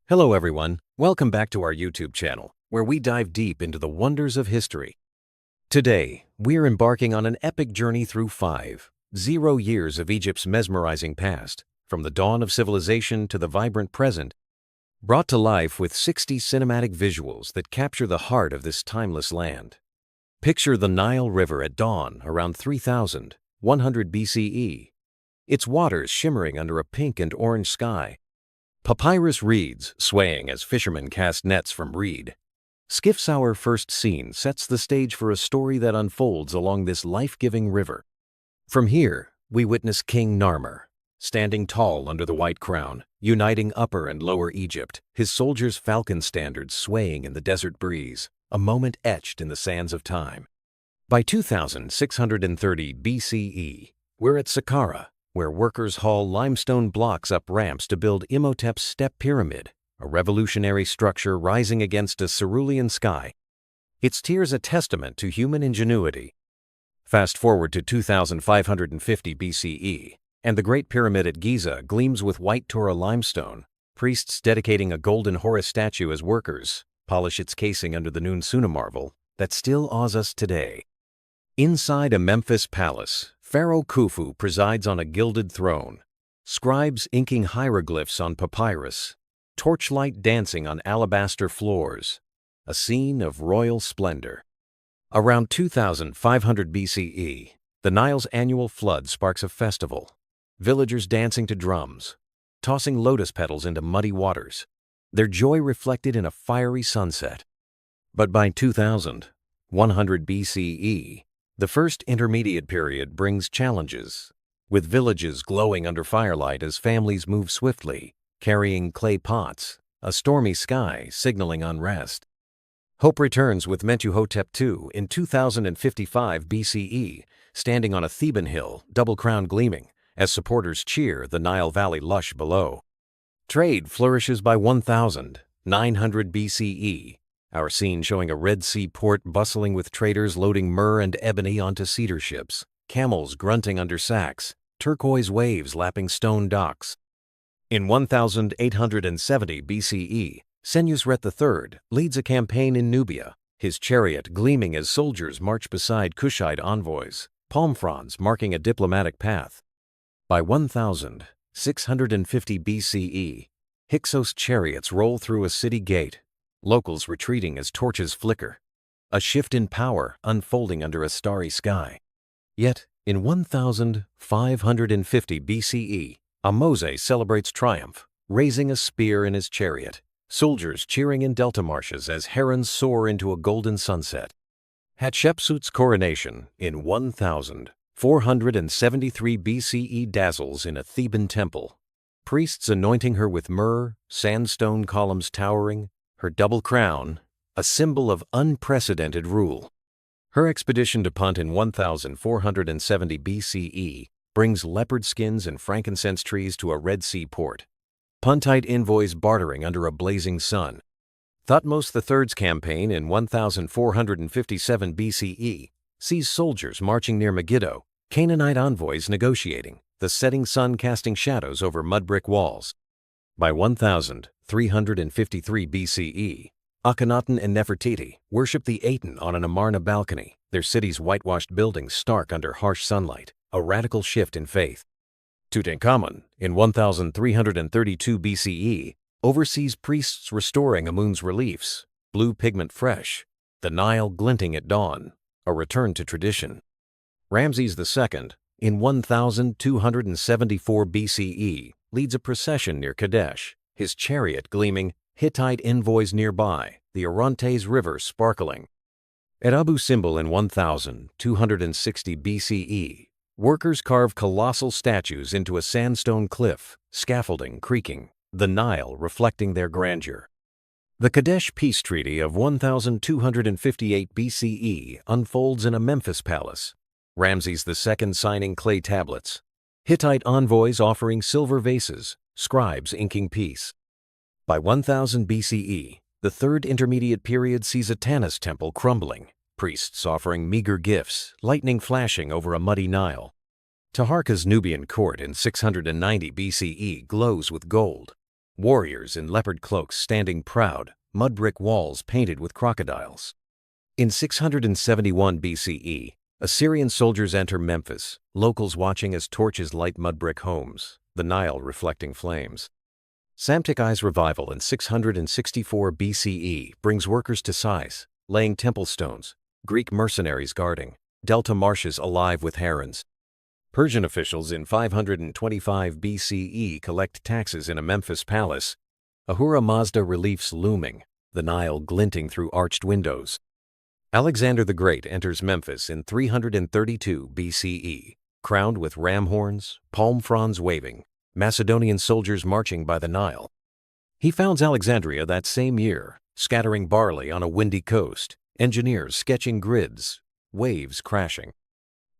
Hello everyone, welcome back to our YouTube channel, where we dive deep into the wonders of history. Today, we're embarking on an epic journey through 50 years of Egypt's mesmerizing past, from the dawn of civilization to the vibrant present, brought to life with 60 cinematic visuals that capture the heart of this timeless land. Picture the Nile River at dawn around 3100 BCE, its waters shimmering under a pink and orange sky. Papyrus reeds swaying as fishermen cast nets from reed. Skiff's Our first scene sets the stage for a story that unfolds along this life-giving river. From here, we witness King Narmer, standing tall under the white crown, uniting Upper and Lower Egypt, his soldiers' falcon standards swaying in the desert breeze, a moment etched in the sands of time. By 2630 BCE, we're at Saqqara, where workers haul limestone blocks up ramps to build Imhotep's step pyramid, a revolutionary structure rising against a cerulean sky. Its tiers a testament to human ingenuity. Fast forward to 2550 BCE, and the Great Pyramid at Giza gleams with white Torah limestone, priests dedicating a golden Horus statue as workers polish its casing under the Nun-Suna marvel that still awes us today. Inside a Memphis palace, Pharaoh Khufu presides on a gilded throne, scribes inking hieroglyphs on papyrus, torchlight dancing on alabaster floors, a scene of royal splendor. Around 2500 BCE, the Nile's annual flood sparks a festival, villagers dancing to drums, tossing lotus petals into muddy waters, their joy reflected in a fiery sunset. But by 2100 BCE, the first intermediate period brings challenges, with villages glowing under firelight as families move swiftly, carrying clay pots, a stormy sky signaling unrest. Hope returns with Mentuhotep II in 2055 BCE, standing on a Theban hill, double crown gleaming, as supporters cheer the Nile Valley lush below. Trade flourishes by 1900 BCE, our scene showing a Red Sea port bustling with traders loading myrrh and ebony onto cedar ships, camels grunting under sacks, turquoise waves lapping stone docks. In 1870 BCE, Senusret III leads a campaign in Nubia, his chariot gleaming as soldiers march beside Kushite envoys, palm fronds marking a diplomatic path. By 1650 BCE, Hyksos chariots roll through a city gate, locals retreating as torches flicker, a shift in power unfolding under a starry sky. Yet, in 1550 BCE, Ahmose celebrates triumph, raising a spear in his chariot, soldiers cheering in delta marshes as herons soar into a golden sunset. Hatshepsut's coronation in 1473 BCE dazzles in a Theban temple, priests anointing her with myrrh, sandstone columns towering, her double crown, a symbol of unprecedented rule. Her expedition to Punt in 1470 BCE brings leopard skins and frankincense trees to a Red Sea port, Puntite envoys bartering under a blazing sun. Thutmose III's campaign in 1457 BCE sees soldiers marching near Megiddo, Canaanite envoys negotiating, the setting sun casting shadows over mud-brick walls. By 1353 BCE, Akhenaten and Nefertiti worship the Aten on an Amarna balcony, their city's whitewashed buildings stark under harsh sunlight, a radical shift in faith. Tutankhamun, in 1332 BCE, oversees priests restoring Amun's reliefs, blue pigment fresh, the Nile glinting at dawn, a return to tradition. Ramses II, in 1274 BCE, leads a procession near Kadesh, his chariot gleaming, Hittite envoys nearby, the Orontes River sparkling. At Abu Simbel in 1260 BCE, workers carve colossal statues into a sandstone cliff, scaffolding creaking, the Nile reflecting their grandeur. The Kadesh Peace Treaty of 1258 BCE unfolds in a Memphis palace, Ramses II signing clay tablets, Hittite envoys offering silver vases, scribes inking peace. By 1000 BCE, the third intermediate period sees a Tanis temple crumbling, priests offering meager gifts, lightning flashing over a muddy Nile. Taharka's Nubian court in 690 BCE glows with gold, warriors in leopard cloaks standing proud, mud brick walls painted with crocodiles. In 671 BCE, Assyrian soldiers enter Memphis, locals watching as torches light mud brick homes, the Nile reflecting flames. Samtikai's revival in 664 BCE brings workers to Sais, laying temple stones, Greek mercenaries guarding, delta marshes alive with herons. Persian officials in 525 BCE collect taxes in a Memphis palace, Ahura Mazda reliefs looming, the Nile glinting through arched windows. Alexander the Great enters Memphis in 332 BCE, crowned with ram horns, palm fronds waving, Macedonian soldiers marching by the Nile. He founds Alexandria that same year, scattering barley on a windy coast, engineers sketching grids, waves crashing.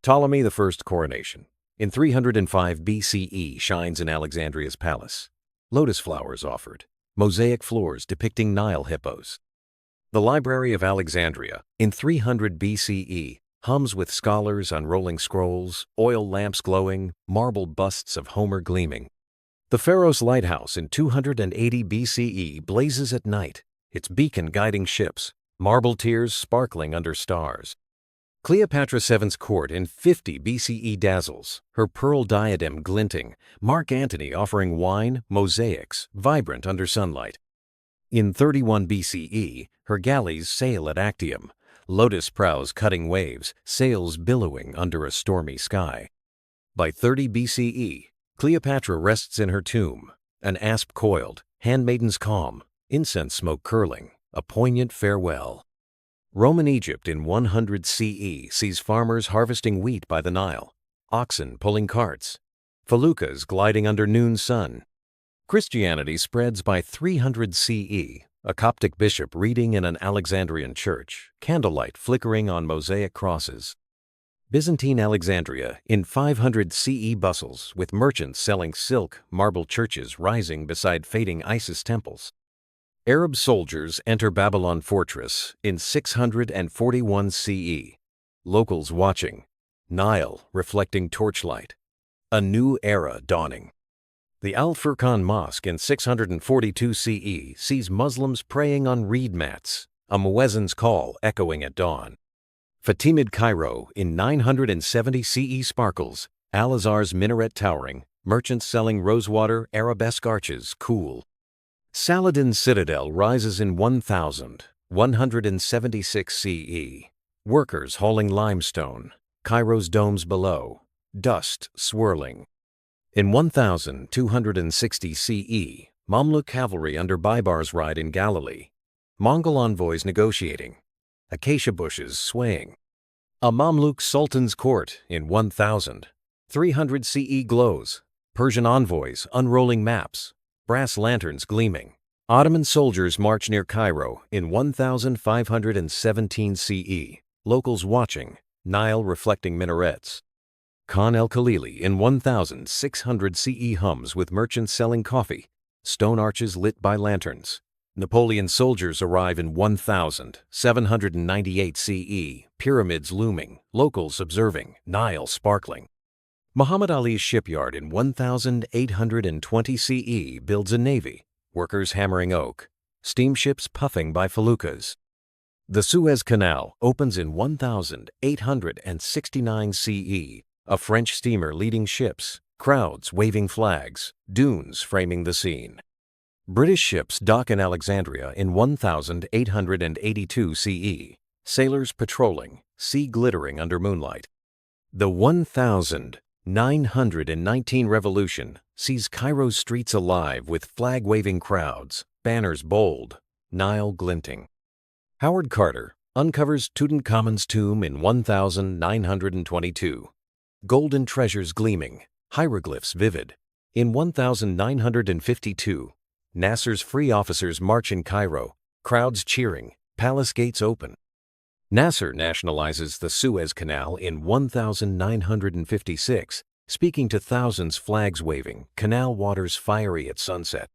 Ptolemy I's coronation, in 305 BCE, shines in Alexandria's palace. Lotus flowers offered, mosaic floors depicting Nile hippos. The Library of Alexandria, in 300 BCE, hums with scholars unrolling scrolls, oil lamps glowing, marble busts of Homer gleaming. The Pharaohs lighthouse in 280 BCE blazes at night, its beacon guiding ships, marble tiers sparkling under stars. Cleopatra VII's court in 50 BCE dazzles, her pearl diadem glinting, Mark Antony offering wine, mosaics, vibrant under sunlight. In 31 BCE, her galleys sail at Actium, lotus prows cutting waves, sails billowing under a stormy sky. By 30 BCE, Cleopatra rests in her tomb, an asp coiled, handmaidens calm, incense smoke curling, a poignant farewell. Roman Egypt in 100 CE sees farmers harvesting wheat by the Nile, oxen pulling carts, feluccas gliding under noon sun. Christianity spreads by 300 CE, a Coptic bishop reading in an Alexandrian church, candlelight flickering on mosaic crosses. Byzantine Alexandria in 500 CE bustles with merchants selling silk, marble churches rising beside fading Isis temples. Arab soldiers enter Babylon fortress in 641 CE. Locals watching, Nile reflecting torchlight. A new era dawning. The Al-Furqan Mosque in 642 CE sees Muslims praying on reed mats, a muezzin's call echoing at dawn. Fatimid Cairo in 970 CE sparkles, Al-Azhar's minaret towering, merchants selling rosewater, arabesque arches cool. Saladin's citadel rises in 1176 CE. Workers hauling limestone, Cairo's domes below, dust swirling. In 1260 CE, Mamluk cavalry under Baibars ride in Galilee. Mongol envoys negotiating, acacia bushes swaying. A Mamluk sultan's court in 1300 CE glows, Persian envoys unrolling maps, brass lanterns gleaming. Ottoman soldiers march near Cairo in 1517 CE, locals watching, Nile reflecting minarets. Khan el-Khalili in 1600 CE hums with merchants selling coffee, stone arches lit by lanterns. Napoleon's soldiers arrive in 1798 CE, pyramids looming, locals observing, Nile sparkling. Muhammad Ali's shipyard in 1820 CE builds a navy, workers hammering oak, steamships puffing by feluccas. The Suez Canal opens in 1869 CE, a French steamer leading ships, crowds waving flags, dunes framing the scene. British ships dock in Alexandria in 1882 CE, sailors patrolling, sea glittering under moonlight. The 1919 revolution sees Cairo's streets alive with flag-waving crowds, banners bold, Nile glinting. Howard Carter uncovers Tutankhamun's tomb in 1922. Golden treasures gleaming, hieroglyphs vivid. In 1952, Nasser's free officers march in Cairo, crowds cheering, palace gates open. Nasser nationalizes the Suez Canal in 1956, speaking to thousands, flags waving, canal waters fiery at sunset.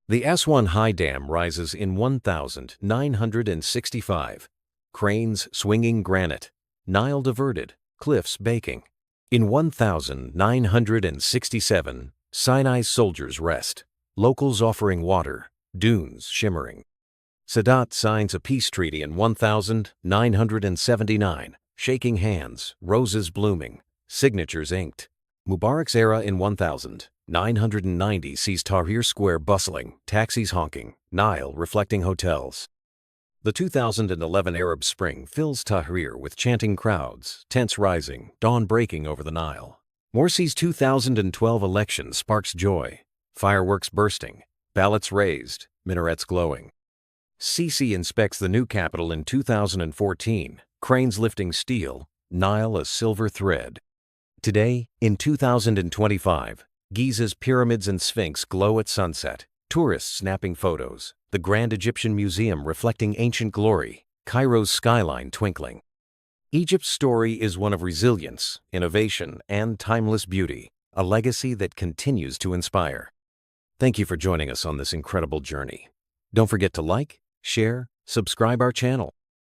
The Aswan High Dam rises in 1965, cranes swinging granite, Nile diverted, cliffs baking. In 1967, Sinai's soldiers rest, locals offering water, dunes shimmering. Sadat signs a peace treaty in 1979, shaking hands, roses blooming, signatures inked. Mubarak's era in 1990 sees Tahrir Square bustling, taxis honking, Nile reflecting hotels. The 2011 Arab Spring fills Tahrir with chanting crowds, tents rising, dawn breaking over the Nile. Morsi's 2012 election sparks joy, fireworks bursting, ballots raised, minarets glowing. Sisi inspects the new capital in 2014, cranes lifting steel, Nile a silver thread. Today, in 2025, Giza's pyramids and Sphinx glow at sunset, tourists snapping photos, the Grand Egyptian Museum reflecting ancient glory, Cairo's skyline twinkling. Egypt's story is one of resilience, innovation, and timeless beauty, a legacy that continues to inspire. Thank you for joining us on this incredible journey. Don't forget to like, share, subscribe our channel.